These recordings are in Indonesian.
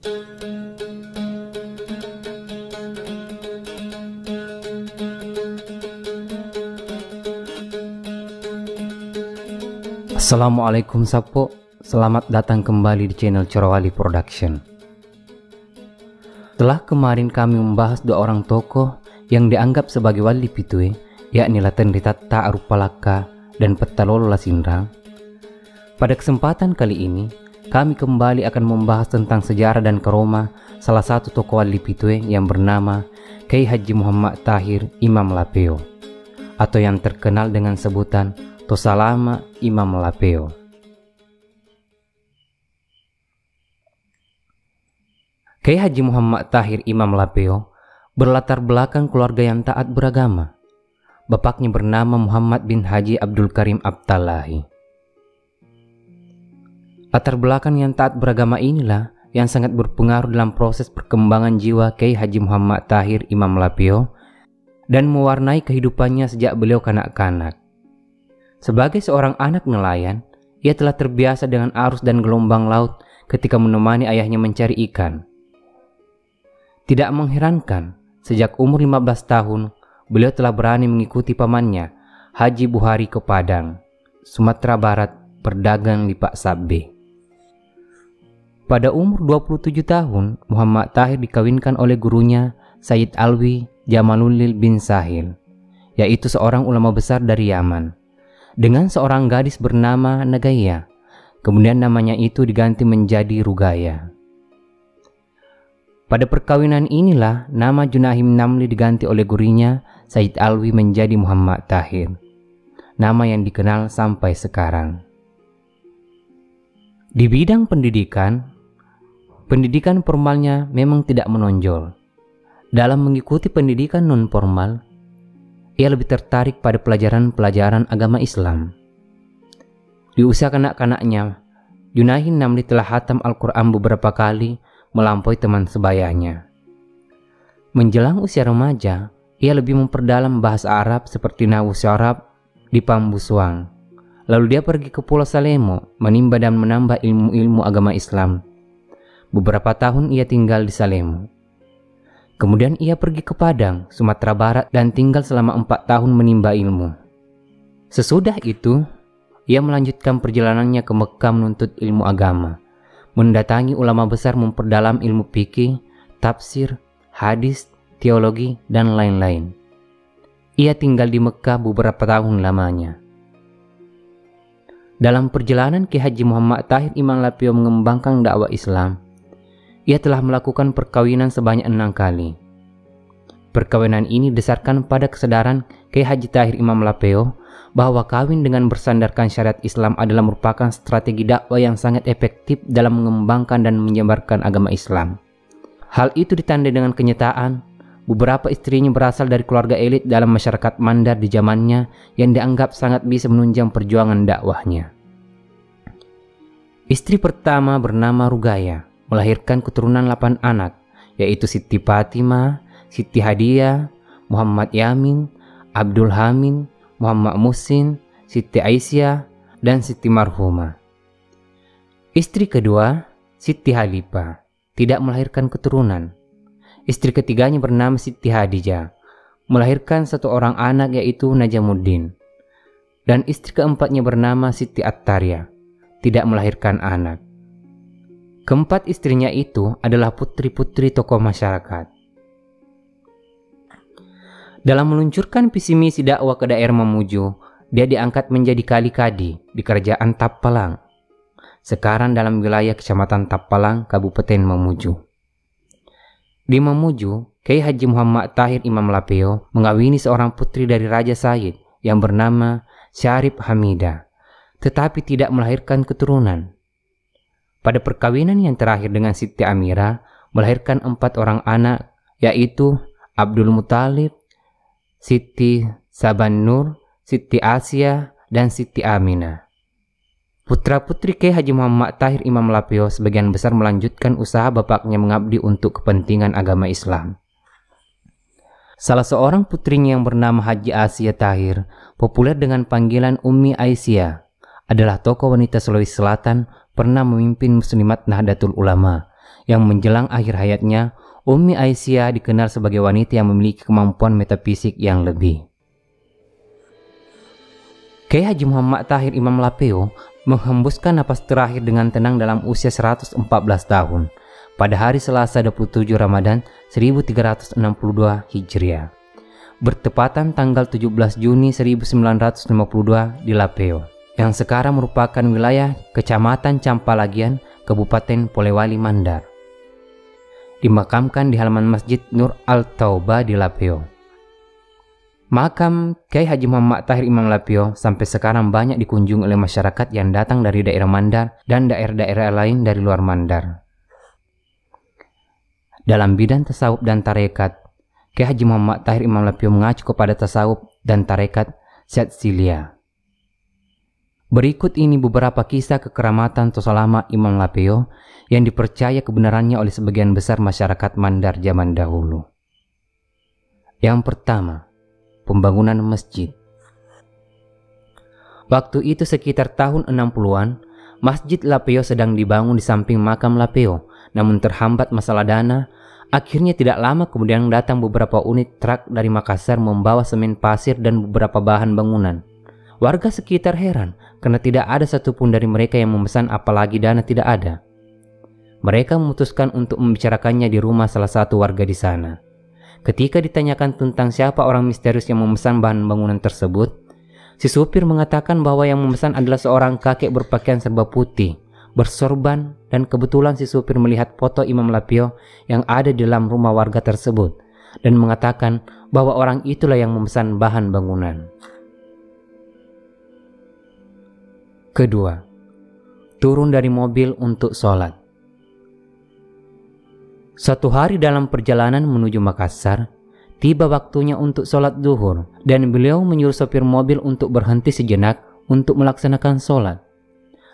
Assalamualaikum Sapo, selamat datang kembali di channel Corowali Production. Setelah kemarin kami membahas dua orang tokoh yang dianggap sebagai wali Pitue, yakni Latendritatta Arupalaka dan Pettalolo Lasinra. Pada kesempatan kali ini, kami kembali akan membahas tentang sejarah dan karomah salah satu tokoh wali Pitue yang bernama Kyai Haji Muhammad Tahir Imam Lapeo, atau yang terkenal dengan sebutan Tosalama Imam Lapeo. Kyai Haji Muhammad Tahir Imam Lapeo berlatar belakang keluarga yang taat beragama. Bapaknya bernama Muhammad bin Haji Abdul Karim Abtallahi. Latar belakang yang taat beragama inilah yang sangat berpengaruh dalam proses perkembangan jiwa Kyai Haji Muhammad Tahir Imam Lapeo dan mewarnai kehidupannya sejak beliau kanak-kanak. Sebagai seorang anak nelayan, ia telah terbiasa dengan arus dan gelombang laut ketika menemani ayahnya mencari ikan. Tidak mengherankan, sejak umur 15 tahun, beliau telah berani mengikuti pamannya, Haji Buhari ke Padang, Sumatera Barat, berdagang lipak sabbe. Pada umur 27 tahun, Muhammad Tahir dikawinkan oleh gurunya, Sayyid Alwi Jamalulil bin Sahil, yaitu seorang ulama besar dari Yaman, dengan seorang gadis bernama Nagaya. Kemudian namanya itu diganti menjadi Rugaya. Pada perkawinan inilah nama Junahim Namli diganti oleh gurunya Sayyid Alwi menjadi Muhammad Tahir, nama yang dikenal sampai sekarang. Di bidang pendidikan formalnya memang tidak menonjol. Dalam mengikuti pendidikan non-formal, ia lebih tertarik pada pelajaran-pelajaran agama Islam. Di usia kanak-kanaknya, Junahim Namli telah hatam Al-Quran beberapa kali melampaui teman sebayanya. Menjelang usia remaja, ia lebih memperdalam bahasa Arab seperti Nahwu Syarab di Pambusuang. Lalu dia pergi ke Pulau Salemo menimba dan menambah ilmu-ilmu agama Islam. Beberapa tahun ia tinggal di Salemo. Kemudian ia pergi ke Padang, Sumatera Barat dan tinggal selama 4 tahun menimba ilmu. Sesudah itu, ia melanjutkan perjalanannya ke Mekah menuntut ilmu agama, mendatangi ulama besar memperdalam ilmu fikih, tafsir, hadis, teologi, dan lain-lain. Ia tinggal di Mekah beberapa tahun lamanya. Dalam perjalanan Kyai Haji Muhammad Tahir Imam Lapeo mengembangkan dakwah Islam, ia telah melakukan perkawinan sebanyak 6 kali. Perkawinan ini didasarkan pada kesadaran Kyai Haji Tahir Imam Lapeo bahwa kawin dengan bersandarkan syariat Islam adalah merupakan strategi dakwah yang sangat efektif dalam mengembangkan dan menyebarkan agama Islam. Hal itu ditandai dengan kenyataan beberapa istrinya berasal dari keluarga elit dalam masyarakat Mandar di zamannya yang dianggap sangat bisa menunjang perjuangan dakwahnya. Istri pertama bernama Rugaya, melahirkan keturunan 8 anak, yaitu Siti Fatimah, Siti Hadiah, Muhammad Yamin, Abdul Hamid, Muhammad Musin, Siti Aisyah, dan Siti Marhumah. Istri kedua, Siti Halifah, tidak melahirkan keturunan. Istri ketiganya bernama Siti Hadijah, melahirkan 1 orang anak yaitu Najamuddin. Dan istri keempatnya bernama Siti Attaria, tidak melahirkan anak. Keempat istrinya itu adalah putri-putri tokoh masyarakat. Dalam meluncurkan visi misi dakwah ke daerah Mamuju, dia diangkat menjadi Kali Kadi di Kerajaan Tappalang, sekarang dalam wilayah Kecamatan Tappalang, Kabupaten Mamuju. Di Mamuju, Kyai Haji Muhammad Tahir Imam Lapeo mengawini seorang putri dari Raja Said yang bernama Syarif Hamidah, tetapi tidak melahirkan keturunan. Pada perkawinan yang terakhir dengan Siti Amira, melahirkan 4 orang anak, yaitu Abdul Muthalib, Siti Saban Nur, Siti Asia, dan Siti Aminah. Putra-putri Kyai Haji Muhammad Tahir Imam Lapeo sebagian besar melanjutkan usaha bapaknya mengabdi untuk kepentingan agama Islam. Salah seorang putrinya yang bernama Haji Asia Tahir, populer dengan panggilan Ummi Aisyah, adalah tokoh wanita Sulawesi Selatan, pernah memimpin Muslimat Nahdlatul Ulama yang menjelang akhir hayatnya, Ummi Aisyah dikenal sebagai wanita yang memiliki kemampuan metafisik yang lebih. Kiai Haji Muhammad Tahir Imam Lapeo menghembuskan napas terakhir dengan tenang dalam usia 114 tahun pada hari Selasa 27 Ramadan 1362 Hijriah, bertepatan tanggal 17 Juni 1952 di Lapeo, yang sekarang merupakan wilayah Kecamatan Campalagian, Kabupaten Polewali Mandar. Dimakamkan di halaman Masjid Nur Al-Taubah di Lapeo. Makam Kiai Haji Muhammad Tahir Imam Lapeo sampai sekarang banyak dikunjungi oleh masyarakat yang datang dari daerah Mandar dan daerah-daerah lain dari luar Mandar. Dalam bidang tasawuf dan tarekat, Kiai Haji Muhammad Tahir Imam Lapeo mengacu kepada tasawuf dan tarekat Syadziliyah. Berikut ini beberapa kisah kekeramatan Tosolama Imam Lapeo yang dipercaya kebenarannya oleh sebagian besar masyarakat Mandar zaman dahulu. Yang pertama, pembangunan masjid. Waktu itu sekitar tahun 60-an, Masjid Lapeo sedang dibangun di samping makam Lapeo, namun terhambat masalah dana. Akhirnya tidak lama kemudian datang beberapa unit truk dari Makassar membawa semen pasir dan beberapa bahan bangunan. Warga sekitar heran karena tidak ada satupun dari mereka yang memesan, apalagi dana tidak ada. Mereka memutuskan untuk membicarakannya di rumah salah satu warga di sana. Ketika ditanyakan tentang siapa orang misterius yang memesan bahan bangunan tersebut, si supir mengatakan bahwa yang memesan adalah seorang kakek berpakaian serba putih, bersorban, dan kebetulan si supir melihat foto Imam Lapeo yang ada di dalam rumah warga tersebut dan mengatakan bahwa orang itulah yang memesan bahan bangunan. Kedua, turun dari mobil untuk sholat. Suatu hari dalam perjalanan menuju Makassar, tiba waktunya untuk sholat zuhur dan beliau menyuruh sopir mobil untuk berhenti sejenak untuk melaksanakan sholat.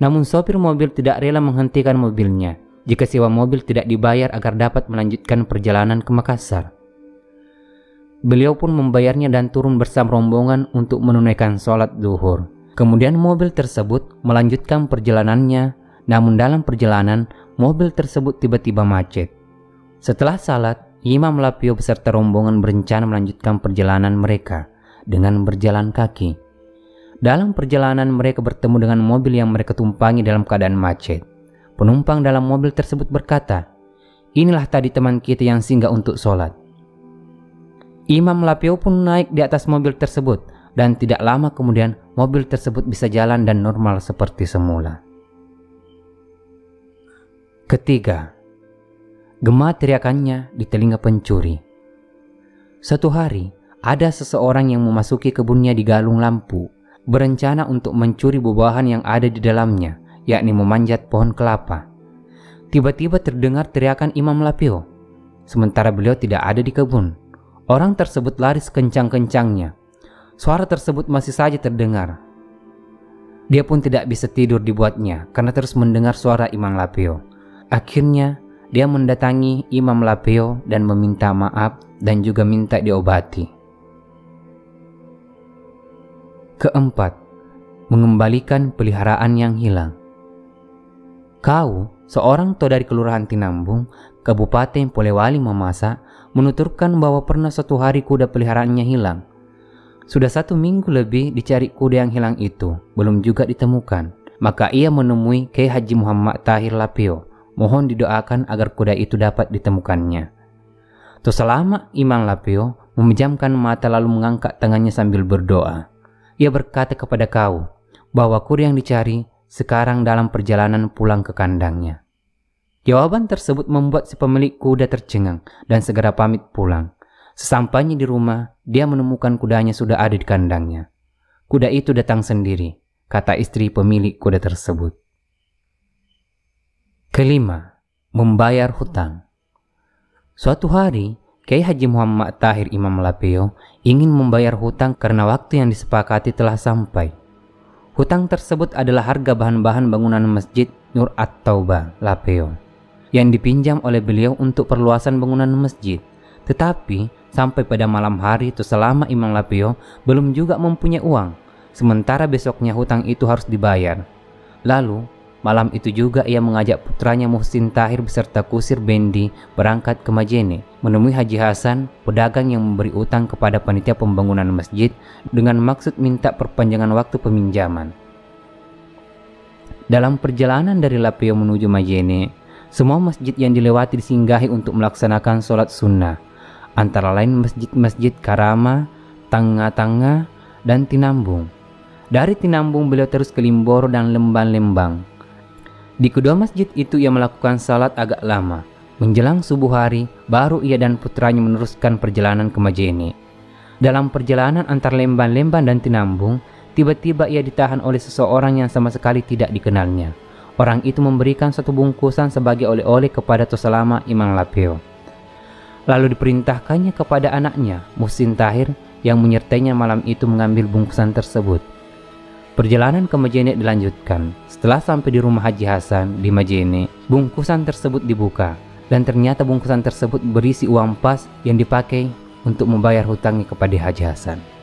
Namun sopir mobil tidak rela menghentikan mobilnya jika sewa mobil tidak dibayar agar dapat melanjutkan perjalanan ke Makassar. Beliau pun membayarnya dan turun bersama rombongan untuk menunaikan sholat zuhur. Kemudian mobil tersebut melanjutkan perjalanannya, namun dalam perjalanan mobil tersebut tiba-tiba macet. Setelah salat, Imam Lapeo beserta rombongan berencana melanjutkan perjalanan mereka dengan berjalan kaki. Dalam perjalanan mereka bertemu dengan mobil yang mereka tumpangi dalam keadaan macet. Penumpang dalam mobil tersebut berkata, "Inilah tadi teman kita yang singgah untuk sholat." Imam Lapeo pun naik di atas mobil tersebut dan tidak lama kemudian mobil tersebut bisa jalan dan normal seperti semula. Ketiga, gema teriakannya di telinga pencuri. Suatu hari, ada seseorang yang memasuki kebunnya di Galung Lampu, berencana untuk mencuri buah-buahan yang ada di dalamnya, yakni memanjat pohon kelapa. Tiba-tiba terdengar teriakan Imam Lapeo, sementara beliau tidak ada di kebun. Orang tersebut lari sekencang-kencangnya. Suara tersebut masih saja terdengar. Dia pun tidak bisa tidur dibuatnya karena terus mendengar suara Imam Lapeo. Akhirnya, dia mendatangi Imam Lapeo dan meminta maaf dan juga minta diobati. Keempat, mengembalikan peliharaan yang hilang. Kau, seorang tua dari Kelurahan Tinambung, Kabupaten Polewali Mamasa, menuturkan bahwa pernah suatu hari kuda peliharaannya hilang. Sudah 1 minggu lebih dicari kuda yang hilang itu, belum juga ditemukan. Maka ia menemui Kiai Haji Muhammad Tahir Lapeo, mohon didoakan agar kuda itu dapat ditemukannya. Selama Imam Lapeo memejamkan mata lalu mengangkat tangannya sambil berdoa. Ia berkata kepada kau bahwa kuda yang dicari sekarang dalam perjalanan pulang ke kandangnya. Jawaban tersebut membuat si pemilik kuda tercengang dan segera pamit pulang. Sesampainya di rumah, dia menemukan kudanya sudah ada di kandangnya. Kuda itu datang sendiri, kata istri pemilik kuda tersebut. Kelima, membayar hutang. Suatu hari, Kiai Haji Muhammad Tahir Imam Lapeo ingin membayar hutang karena waktu yang disepakati telah sampai. Hutang tersebut adalah harga bahan-bahan bangunan Masjid Nur At-Taubah Lapeo yang dipinjam oleh beliau untuk perluasan bangunan masjid. Tetapi sampai pada malam hari itu selama Imam Lapeo belum juga mempunyai uang, sementara besoknya hutang itu harus dibayar. Lalu Malam itu juga ia mengajak putranya Muhsin Tahir beserta kusir Bendi berangkat ke Majene, menemui Haji Hasan, pedagang yang memberi utang kepada panitia pembangunan masjid dengan maksud minta perpanjangan waktu peminjaman. Dalam perjalanan dari Lapeo menuju Majene, semua masjid yang dilewati disinggahi untuk melaksanakan sholat sunnah, antara lain masjid-masjid Karama, Tanga-Tanga, dan Tinambung. Dari Tinambung beliau terus ke Limboro dan Lembang-Lembang. Di kedua masjid itu ia melakukan salat agak lama. Menjelang subuh hari, baru ia dan putranya meneruskan perjalanan ke Majene. Dalam perjalanan antar Lembang-Lembang dan Tinambung, tiba-tiba ia ditahan oleh seseorang yang sama sekali tidak dikenalnya. Orang itu memberikan satu bungkusan sebagai oleh-oleh kepada Toselama Imam Lapeo. Lalu diperintahkannya kepada anaknya, Muhsin Tahir, yang menyertainya malam itu mengambil bungkusan tersebut. Perjalanan ke Majene dilanjutkan. Setelah sampai di rumah Haji Hasan di Majene, bungkusan tersebut dibuka dan ternyata bungkusan tersebut berisi uang pas yang dipakai untuk membayar hutangnya kepada Haji Hasan.